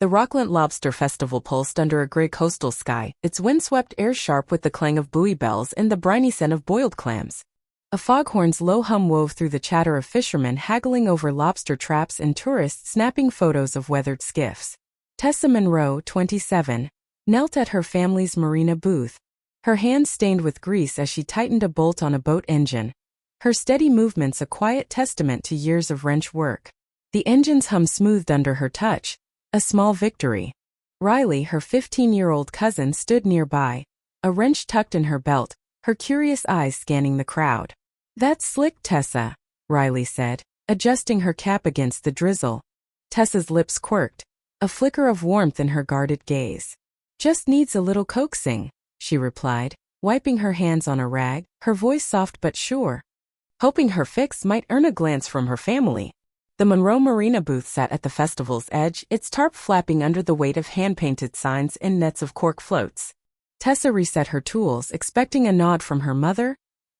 The Rockland Lobster Festival pulsed under a gray coastal sky, its windswept air sharp with the clang of buoy bells and the briny scent of boiled clams. A foghorn's low hum wove through the chatter of fishermen haggling over lobster traps and tourists snapping photos of weathered skiffs. Tessa Monroe, 27, knelt at her family's marina booth, her hands stained with grease as she tightened a bolt on a boat engine. Her steady movements a quiet testament to years of wrench work. The engine's hum smoothed under her touch, a small victory. Riley, her 15-year-old cousin, stood nearby, a wrench tucked in her belt, her curious eyes scanning the crowd. "That's slick, Tessa," Riley said, adjusting her cap against the drizzle. Tessa's lips quirked, a flicker of warmth in her guarded gaze. "Just needs a little coaxing," she replied, wiping her hands on a rag, her voice soft but sure, hoping her fix might earn a glance from her family. The Monroe Marina booth sat at the festival's edge, its tarp flapping under the weight of hand-painted signs and nets of cork floats. Tessa reset her tools, expecting a nod from her mother,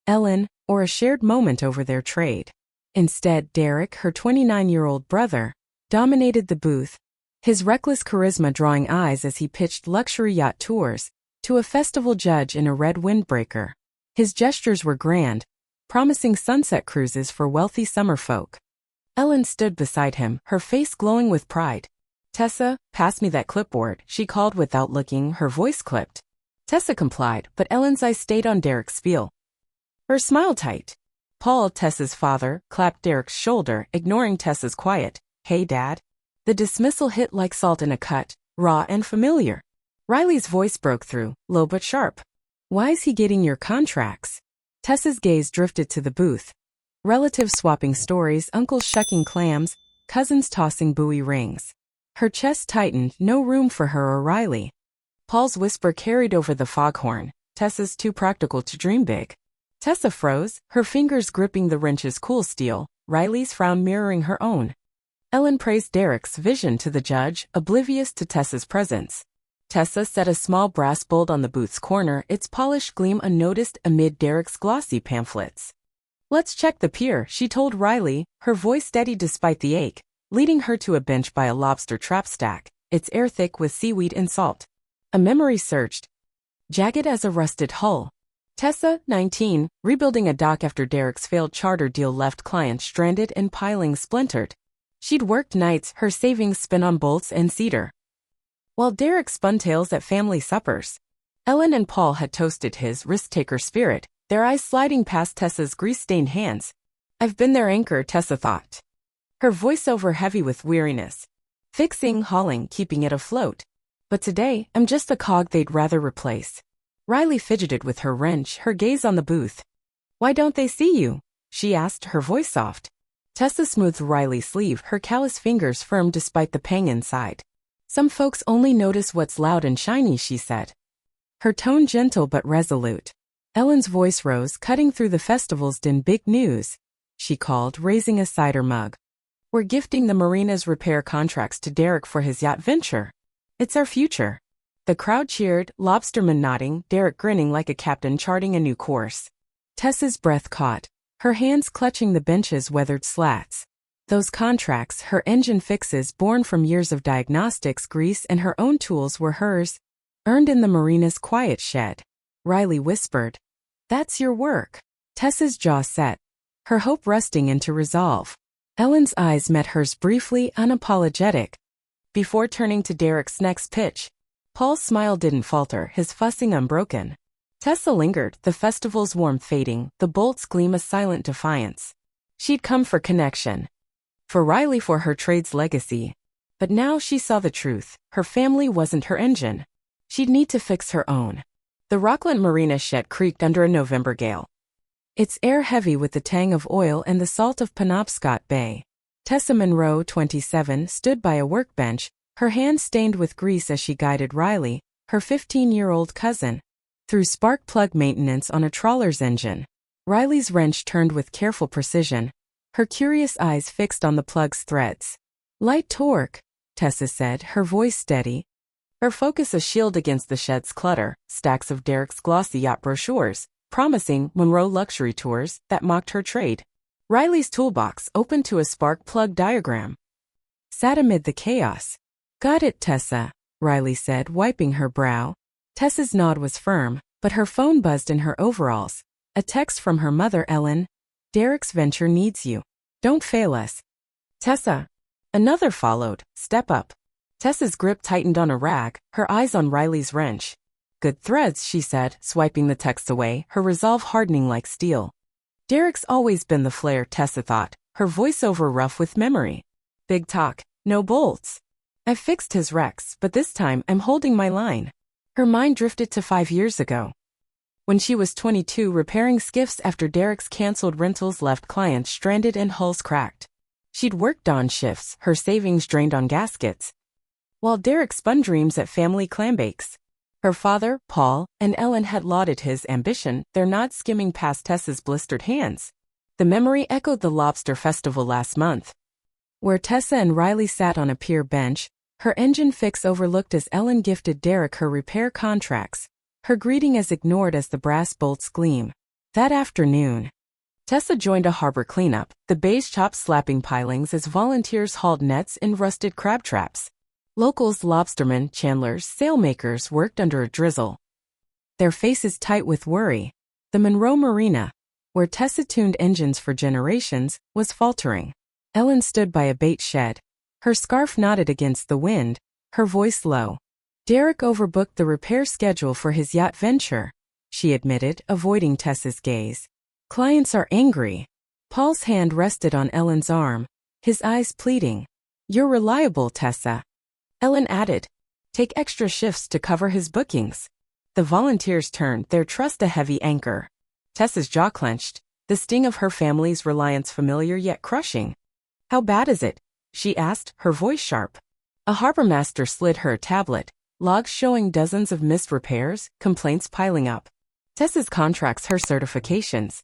Ellen, or a shared moment over their trade. Instead, Derek, her 29-year-old brother, dominated the booth, his reckless charisma drawing eyes as he pitched luxury yacht tours to a festival judge in a red windbreaker. His gestures were grand, promising sunset cruises for wealthy summer folk. Ellen stood beside him, her face glowing with pride. "Tessa, pass me that clipboard," she called without looking, her voice clipped. Tessa complied, but Ellen's eyes stayed on Derek's spiel. Her smile tight. Paul, Tessa's father, clapped Derek's shoulder, ignoring Tessa's quiet, "Hey, Dad." The dismissal hit like salt in a cut, raw and familiar. Riley's voice broke through, low but sharp. "Why's he getting your contracts?" Tessa's gaze drifted to the booth. Relatives swapping stories, uncles shucking clams, cousins tossing buoy rings. Her chest tightened, no room for her or Riley. Paul's whisper carried over the foghorn, "Tessa's too practical to dream big." Tessa froze, her fingers gripping the wrench's cool steel, Riley's frown mirroring her own. Ellen praised Derek's vision to the judge, oblivious to Tessa's presence. Tessa set a small brass bolt on the booth's corner, its polished gleam unnoticed amid Derek's glossy pamphlets. "Let's check the pier," she told Riley, her voice steady despite the ache, leading her to a bench by a lobster trap stack, its air thick with seaweed and salt. A memory surged, jagged as a rusted hull. Tessa, 19, rebuilding a dock after Derek's failed charter deal left clients stranded and piling splintered. She'd worked nights, her savings spent on bolts and cedar, while Derek spun tales at family suppers. Ellen and Paul had toasted his risk-taker spirit, their eyes sliding past Tessa's grease-stained hands. "I've been their anchor," Tessa thought, her voiceover heavy with weariness. "Fixing, hauling, keeping it afloat. But today, I'm just a cog they'd rather replace." Riley fidgeted with her wrench, her gaze on the booth. "Why don't they see you?" she asked, her voice soft. Tessa smoothed Riley's sleeve, her callous fingers firm despite the pang inside. "Some folks only notice what's loud and shiny," she said, her tone gentle but resolute. Ellen's voice rose, cutting through the festival's din. "Big news," she called, raising a cider mug. "We're gifting the marina's repair contracts to Derek for his yacht venture. It's our future." The crowd cheered, lobstermen nodding, Derek grinning like a captain charting a new course. Tessa's breath caught, her hands clutching the bench's weathered slats. Those contracts, her engine fixes born from years of diagnostics, grease, and her own tools were hers, earned in the marina's quiet shed. Riley whispered, "That's your work." Tessa's jaw set, her hope rusting into resolve. Ellen's eyes met hers briefly, unapologetic. Before turning to Derek's next pitch, Paul's smile didn't falter, his fussing unbroken. Tessa lingered, the festival's warmth fading, the bolt's gleam a silent defiance. She'd come for connection. For Riley, for her trade's legacy. But now she saw the truth. Her family wasn't her engine. She'd need to fix her own. The Rockland Marina shed creaked under a November gale, its air heavy with the tang of oil and the salt of Penobscot Bay. Tessa Monroe, 27, stood by a workbench, her hands stained with grease as she guided Riley, her 15-year-old cousin, through spark plug maintenance on a trawler's engine. Riley's wrench turned with careful precision, her curious eyes fixed on the plug's threads. "Light torque," Tessa said, her voice steady, her focus a shield against the shed's clutter, stacks of Derek's glossy yacht brochures, promising Monroe luxury tours that mocked her trade. Riley's toolbox, open to a spark plug diagram, sat amid the chaos. Got it, Tessa, Riley said, wiping her brow. Tessa's nod was firm, but her phone buzzed in her overalls. A text from her mother, Ellen. Derek's venture needs you. Don't fail us. Tessa. Another followed. Step up. Tessa's grip tightened on a rag, her eyes on Riley's wrench. Good threads, she said, swiping the text away, her resolve hardening like steel. Derek's always been the flair, Tessa thought, her voiceover rough with memory. Big talk, no bolts. I've fixed his wrecks, but this time I'm holding my line. Her mind drifted to 5 years ago. When she was 22, repairing skiffs after Derek's canceled rentals left clients stranded and hulls cracked. She'd worked dawn shifts, her savings drained on gaskets, while Derek spun dreams at family clambakes. Her father, Paul, and Ellen had lauded his ambition, their nods skimming past Tessa's blistered hands. The memory echoed the lobster festival last month, where Tessa and Riley sat on a pier bench, her engine fix overlooked as Ellen gifted Derek her repair contracts, her greeting as ignored as the brass bolts gleam. That afternoon, Tessa joined a harbor cleanup, the bays chopped slapping pilings as volunteers hauled nets in rusted crab traps. Locals, lobstermen, chandlers, sailmakers worked under a drizzle, their faces tight with worry. The Monroe Marina, where Tessa tuned engines for generations, was faltering. Ellen stood by a bait shed, her scarf knotted against the wind, her voice low. Derek overbooked the repair schedule for his yacht venture, she admitted, avoiding Tessa's gaze. Clients are angry. Paul's hand rested on Ellen's arm, his eyes pleading. You're reliable, Tessa. Ellen added, take extra shifts to cover his bookings. The volunteers turned, their trust a heavy anchor. Tessa's jaw clenched, the sting of her family's reliance familiar yet crushing. How bad is it? She asked, her voice sharp. A harbormaster slid her a tablet, logs showing dozens of missed repairs, complaints piling up. Tessa's contracts, her certifications,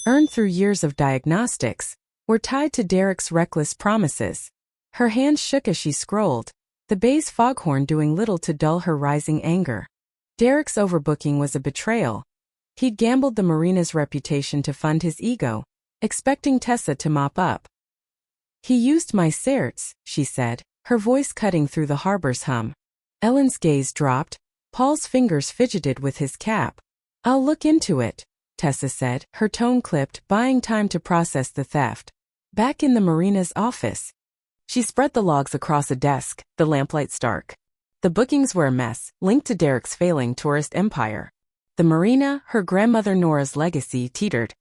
earned through years of diagnostics, were tied to Derek's reckless promises. Her hands shook as she scrolled, the bay's foghorn doing little to dull her rising anger. Derek's overbooking was a betrayal. He'd gambled the marina's reputation to fund his ego, expecting Tessa to mop up. He used my certs, she said, her voice cutting through the harbor's hum. Ellen's gaze dropped, Paul's fingers fidgeted with his cap. I'll look into it, Tessa said, her tone clipped, buying time to process the theft. Back in the marina's office, she spread the logs across a desk, the lamplight stark. The bookings were a mess, linked to Derek's failing tourist empire. The marina, her grandmother Nora's legacy, teetered.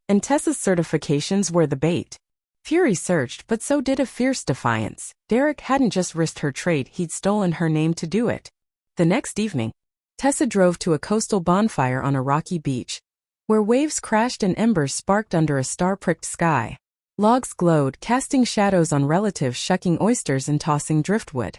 And Tessa's certifications were the bait. Fury surged, but so did a fierce defiance. Derek hadn't just risked her trade, he'd stolen her name to do it. The next evening, Tessa drove to a coastal bonfire on a rocky beach, where waves crashed and embers sparked under a star-pricked sky. Logs glowed, casting shadows on relatives shucking oysters and tossing driftwood.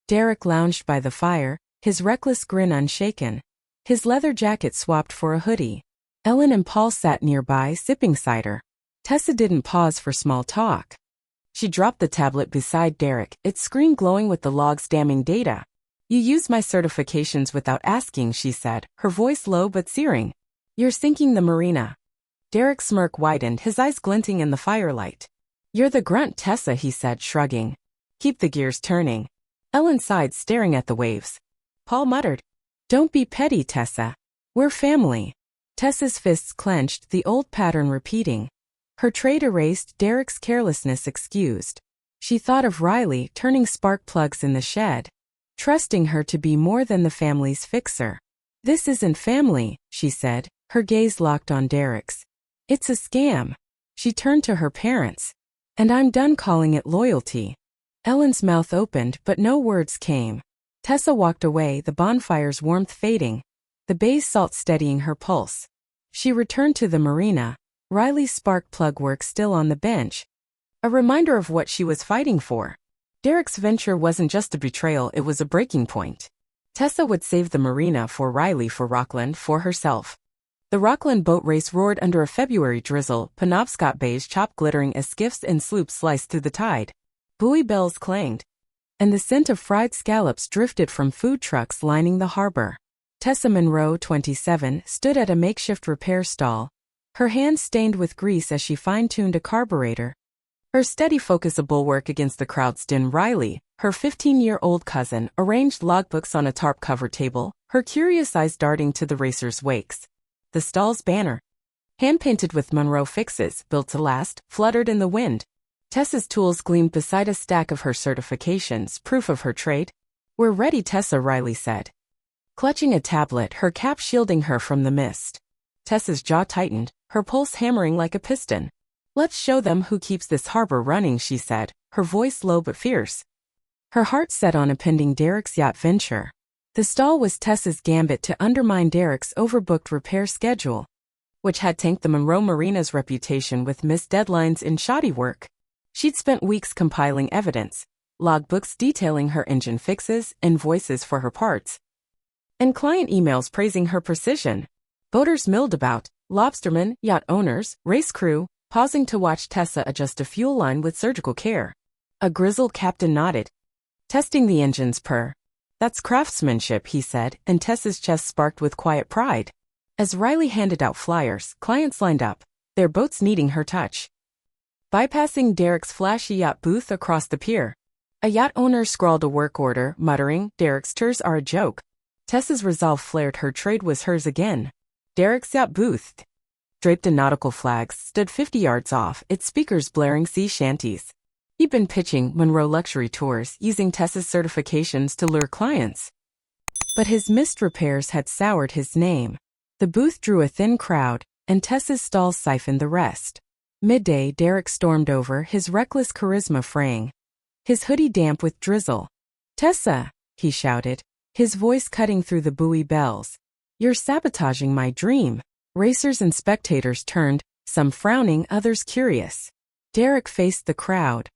Derek lounged by the fire, his reckless grin unshaken, his leather jacket swapped for a hoodie. Ellen and Paul sat nearby, sipping cider. Tessa didn't pause for small talk. She dropped the tablet beside Derek, its screen glowing with the logs damning data. You used my certifications without asking, she said, her voice low but searing. You're sinking the marina. Derek's smirk widened, his eyes glinting in the firelight. You're the grunt, Tessa, he said, shrugging. Keep the gears turning. Ellen sighed, staring at the waves. Paul muttered, don't be petty, Tessa. We're family. Tessa's fists clenched, the old pattern repeating. Her trade erased, Derek's carelessness excused. She thought of Riley turning spark plugs in the shed, trusting her to be more than the family's fixer. This isn't family, she said, her gaze locked on Derek's. It's a scam. She turned to her parents. And I'm done calling it loyalty. Ellen's mouth opened, but no words came. Tessa walked away, the bonfire's warmth fading, the bay's salt steadying her pulse. She returned to the marina, Riley's spark plug work still on the bench, a reminder of what she was fighting for. Derek's venture wasn't just a betrayal, it was a breaking point. Tessa would save the marina for Riley, for Rockland, for herself. The Rockland boat race roared under a February drizzle, Penobscot bays chopped glittering as skiffs and sloops sliced through the tide. Buoy bells clanged, and the scent of fried scallops drifted from food trucks lining the harbor. Tessa Monroe, 27, stood at a makeshift repair stall, her hands stained with grease as she fine-tuned a carburetor. Her steady focus a bulwark against the crowd's din. Riley, her 15-year-old cousin, arranged logbooks on a tarp cover table, her curious eyes darting to the racer's wakes. The stall's banner, hand-painted with Monroe fixes, built to last, fluttered in the wind. Tessa's tools gleamed beside a stack of her certifications, proof of her trade. "We're ready," Tessa, Riley said, clutching a tablet, her cap shielding her from the mist. Tessa's jaw tightened, her pulse hammering like a piston. "Let's show them who keeps this harbor running," she said, her voice low but fierce. Her heart set on impending Derek's yacht venture. The stall was Tessa's gambit to undermine Derek's overbooked repair schedule, which had tanked the Monroe Marina's reputation with missed deadlines in shoddy work. She'd spent weeks compiling evidence, logbooks detailing her engine fixes, invoices for her parts, and client emails praising her precision. Boaters milled about, lobstermen, yacht owners, race crew, pausing to watch Tessa adjust a fuel line with surgical care. A grizzled captain nodded, testing the engine's purr. "That's craftsmanship," he said, and Tessa's chest sparked with quiet pride. As Riley handed out flyers, clients lined up, their boats needing her touch. Bypassing Derek's flashy yacht booth across the pier, a yacht owner scrawled a work order, muttering, "Derek's tours are a joke." Tessa's resolve flared, her trade was hers again. Derek's yacht booth, draped in nautical flags, stood 50 yards off, its speakers blaring sea shanties. He'd been pitching Monroe luxury tours, using Tessa's certifications to lure clients. But his missed repairs had soured his name. The booth drew a thin crowd, and Tessa's stalls siphoned the rest. Midday, Derek stormed over, his reckless charisma fraying, his hoodie damp with drizzle. "Tessa," he shouted, his voice cutting through the buoy bells. "You're sabotaging my dream." Racers and spectators turned, some frowning, others curious. Derek faced the crowd,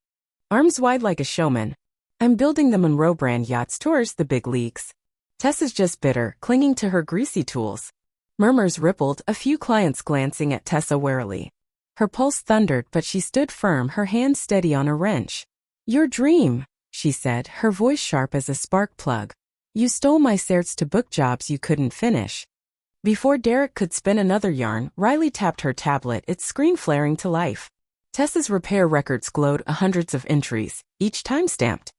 arms wide like a showman. "I'm building the Monroe brand yachts towards the big leagues." Tessa's just bitter, clinging to her greasy tools. Murmurs rippled, a few clients glancing at Tessa warily. Her pulse thundered, but she stood firm, her hand steady on a wrench. "Your dream," she said, her voice sharp as a spark plug. "You stole my certs to book jobs you couldn't finish." Before Derek could spin another yarn, Riley tapped her tablet, its screen flaring to life. Tessa's repair records glowed, hundreds of entries, each time-stamped,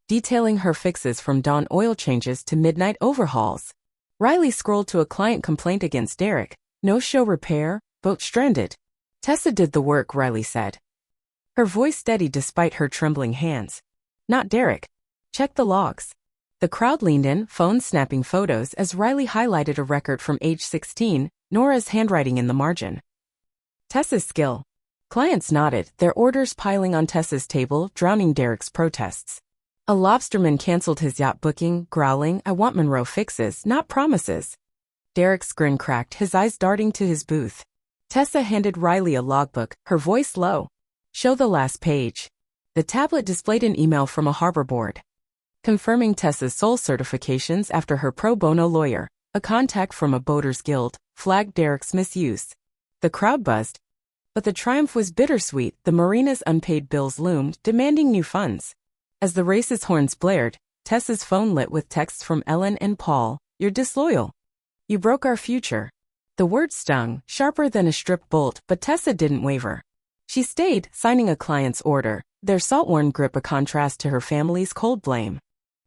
detailing her fixes from dawn oil changes to midnight overhauls. Riley scrolled to a client complaint against Derek. "No-show repair, boat stranded." "Tessa did the work," Riley said, her voice steady despite her trembling hands. "Not Derek. Check the logs." The crowd leaned in, phones snapping photos as Riley highlighted a record from age 16, Nora's handwriting in the margin. "Tessa's skill." Clients nodded, their orders piling on Tessa's table, drowning Derek's protests. A lobsterman canceled his yacht booking, growling, "I want Monroe fixes, not promises." Derek's grin cracked, his eyes darting to his booth. Tessa handed Riley a logbook, her voice low. "Show the last page." The tablet displayed an email from a harbor board, confirming Tessa's sole certifications after her pro bono lawyer, a contact from a boaters guild, flagged Derek's misuse. The crowd buzzed, but the triumph was bittersweet. The marina's unpaid bills loomed, demanding new funds. As the race's horns blared, Tessa's phone lit with texts from Ellen and Paul. "You're disloyal. You broke our future." The words stung, sharper than a stripped bolt, but Tessa didn't waver. She stayed, signing a client's order, their salt-worn grip a contrast to her family's cold blame.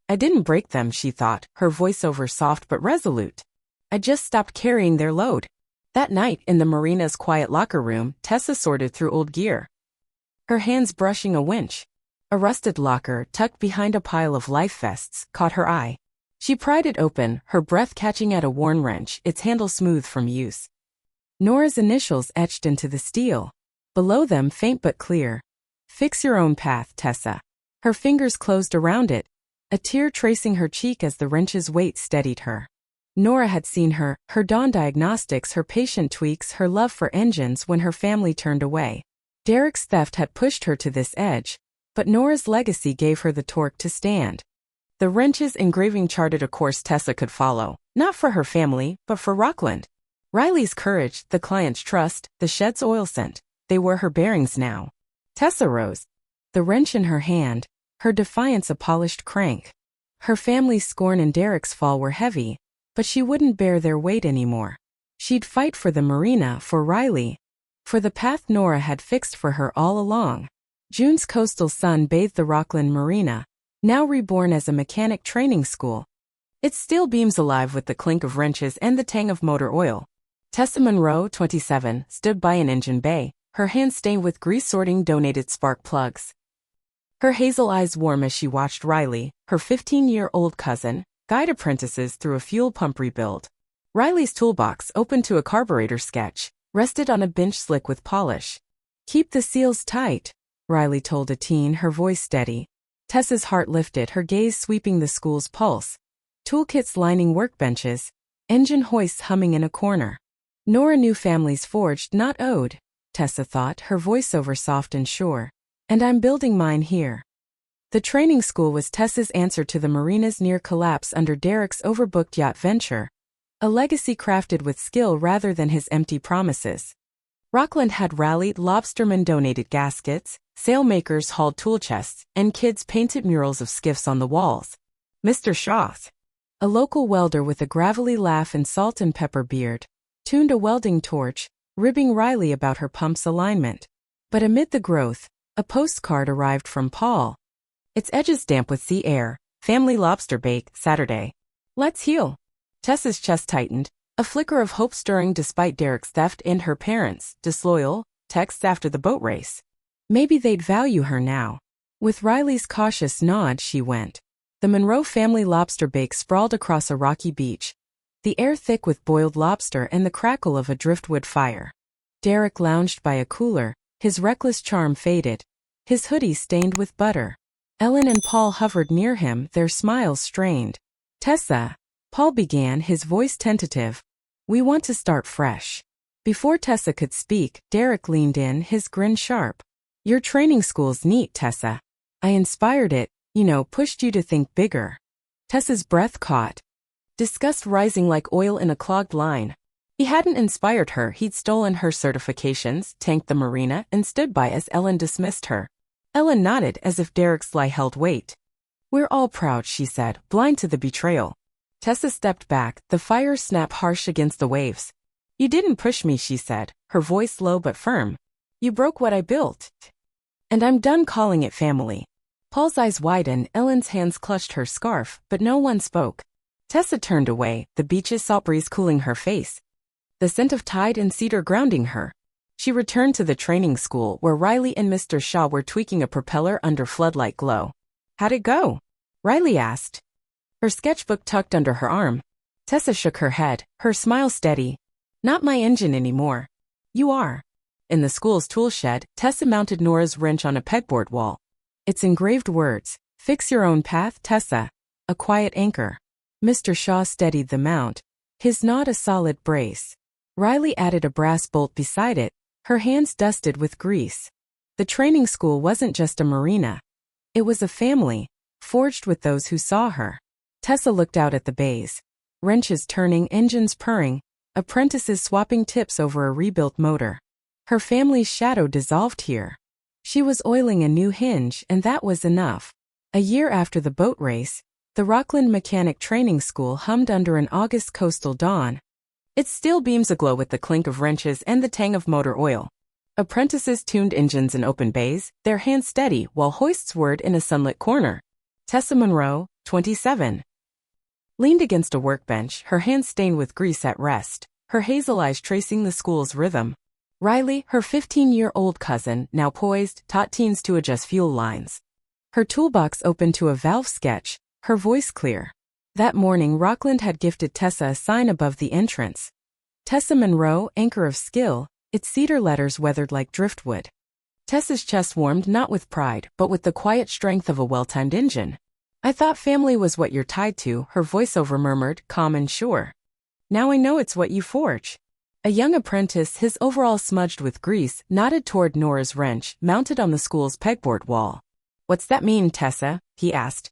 "I didn't break them," she thought, her voiceover soft but resolute. "I just stopped carrying their load." That night, in the marina's quiet locker room, Tessa sorted through old gear, her hands brushing a winch. A rusted locker, tucked behind a pile of life vests, caught her eye. She pried it open, her breath catching at a worn wrench, its handle smooth from use. Nora's initials etched into the steel. Below them, faint but clear. "Fix your own path, Tessa." Her fingers closed around it, a tear tracing her cheek as the wrench's weight steadied her. Nora had seen her dawn diagnostics, her patient tweaks, her love for engines when her family turned away. Derek's theft had pushed her to this edge, but Nora's legacy gave her the torque to stand. The wrench's engraving charted a course Tessa could follow, not for her family, but for Rockland. Riley's courage, the client's trust, the shed's oil scent, they were her bearings now. Tessa rose, the wrench in her hand, her defiance a polished crank. Her family's scorn and Derek's fall were heavy, but she wouldn't bear their weight anymore. She'd fight for the marina, for Riley, for the path Nora had fixed for her all along. June's coastal sun bathed the Rockland marina, now reborn as a mechanic training school. It still beams alive with the clink of wrenches and the tang of motor oil. Tessa Monroe, 27, stood by an engine bay, her hands stained with grease sorting donated spark plugs. Her hazel eyes warm as she watched Riley, her 15-year-old cousin, guide apprentices through a fuel pump rebuild. Riley's toolbox, open to a carburetor sketch, rested on a bench slick with polish. "Keep the seals tight," Riley told a teen, her voice steady. Tessa's heart lifted, her gaze sweeping the school's pulse. Toolkits lining workbenches, engine hoists humming in a corner. Nora knew families forged, not owed, Tessa thought, her voiceover soft and sure. "And I'm building mine here." The training school was Tessa's answer to the marina's near collapse under Derek's overbooked yacht venture, a legacy crafted with skill rather than his empty promises. Rockland had rallied, lobstermen donated gaskets, sailmakers hauled tool chests, and kids painted murals of skiffs on the walls. Mr. Shaw, a local welder with a gravelly laugh and salt and pepper beard, tuned a welding torch, ribbing Riley about her pump's alignment. But amid the growth, a postcard arrived from Paul. Its edges damp with sea air, family lobster bake, Saturday. "Let's heal." Tessa's chest tightened, a flicker of hope stirring despite Derek's theft and her parents' disloyal texts after the boat race. Maybe they'd value her now. With Riley's cautious nod, she went. The Monroe family lobster bake sprawled across a rocky beach, the air thick with boiled lobster and the crackle of a driftwood fire. Derek lounged by a cooler, his reckless charm faded, his hoodie stained with butter. Ellen and Paul hovered near him, their smiles strained. "Tessa," Paul began, his voice tentative, "we want to start fresh." Before Tessa could speak, Derek leaned in, his grin sharp. "Your training school's neat, Tessa. I inspired it, pushed you to think bigger." Tessa's breath caught, disgust rising like oil in a clogged line. He hadn't inspired her, he'd stolen her certifications, tanked the marina, and stood by as Ellen dismissed her. Ellen nodded as if Derek's lie held weight. "We're all proud," she said, blind to the betrayal. Tessa stepped back, the fire snap harsh against the waves. "You didn't push me," she said, her voice low but firm. "You broke what I built. And I'm done calling it family." Paul's eyes widened, Ellen's hands clutched her scarf, but no one spoke. Tessa turned away, the beach's salt breeze cooling her face, the scent of tide and cedar grounding her. She returned to the training school where Riley and Mr. Shaw were tweaking a propeller under floodlight glow. "How'd it go?" Riley asked, her sketchbook tucked under her arm. Tessa shook her head, her smile steady. "Not my engine anymore." "You are." In the school's tool shed, Tessa mounted Nora's wrench on a pegboard wall. Its engraved words, "Fix your own path, Tessa," a quiet anchor. Mr. Shaw steadied the mount, his nod a solid brace. Riley added a brass bolt beside it, her hands dusted with grease. The training school wasn't just a marina. It was a family, forged with those who saw her. Tessa looked out at the bays. Wrenches turning, engines purring, apprentices swapping tips over a rebuilt motor. Her family's shadow dissolved here. She was oiling a new hinge, and that was enough. A year after the boat race, the Rockland Mechanic Training School hummed under an August coastal dawn. Its steel beams aglow with the clink of wrenches and the tang of motor oil. Apprentices tuned engines in open bays, their hands steady while hoists whirred in a sunlit corner. Tessa Monroe, 27, leaned against a workbench, her hands stained with grease at rest, her hazel eyes tracing the school's rhythm. Riley, her 15-year-old cousin, now poised, taught teens to adjust fuel lines. Her toolbox open to a valve sketch, her voice clear. That morning, Rockland had gifted Tessa a sign above the entrance. Tessa Monroe, anchor of skill, its cedar letters weathered like driftwood. Tessa's chest warmed not with pride, but with the quiet strength of a well-timed engine. "I thought family was what you're tied to," her voiceover murmured, calm and sure. "Now I know it's what you forge." A young apprentice, his overalls smudged with grease, nodded toward Nora's wrench, mounted on the school's pegboard wall. "What's that mean, Tessa?" he asked.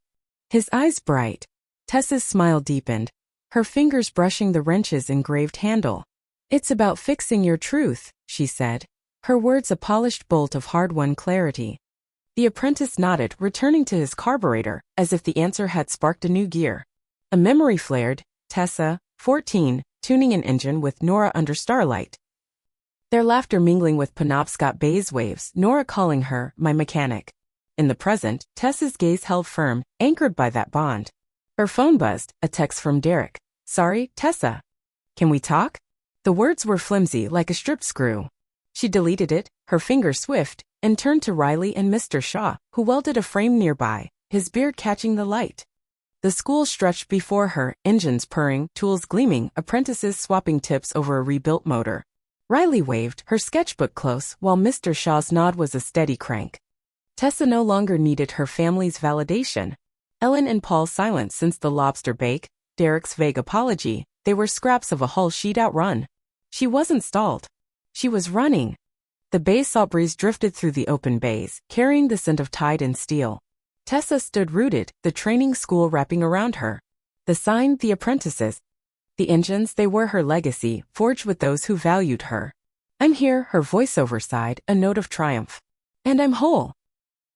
His eyes bright. Tessa's smile deepened, her fingers brushing the wrench's engraved handle. "It's about fixing your truth," she said, her words a polished bolt of hard-won clarity. The apprentice nodded, returning to his carburetor, as if the answer had sparked a new gear. A memory flared, Tessa, 14, tuning an engine with Nora under starlight. Their laughter mingling with Penobscot Bay's waves, Nora calling her, "my mechanic." In the present, Tessa's gaze held firm, anchored by that bond. Her phone buzzed, a text from Derek. "Sorry, Tessa. Can we talk?" The words were flimsy like a stripped screw. She deleted it, her finger swift, and turned to Riley and Mr. Shaw, who welded a frame nearby, his beard catching the light. The school stretched before her, engines purring, tools gleaming, apprentices swapping tips over a rebuilt motor. Riley waved, her sketchbook close, while Mr. Shaw's nod was a steady crank. Tessa no longer needed her family's validation. Ellen and Paul's silence since the lobster bake, Derek's vague apology, they were scraps of a hull she'd outrun. She wasn't stalled. She was running. The bay salt breeze drifted through the open bays, carrying the scent of tide and steel. Tessa stood rooted, the training school wrapping around her. The sign, the apprentices. The engines, they were her legacy, forged with those who valued her. "I'm here," her voiceover sighed, a note of triumph. "And I'm whole."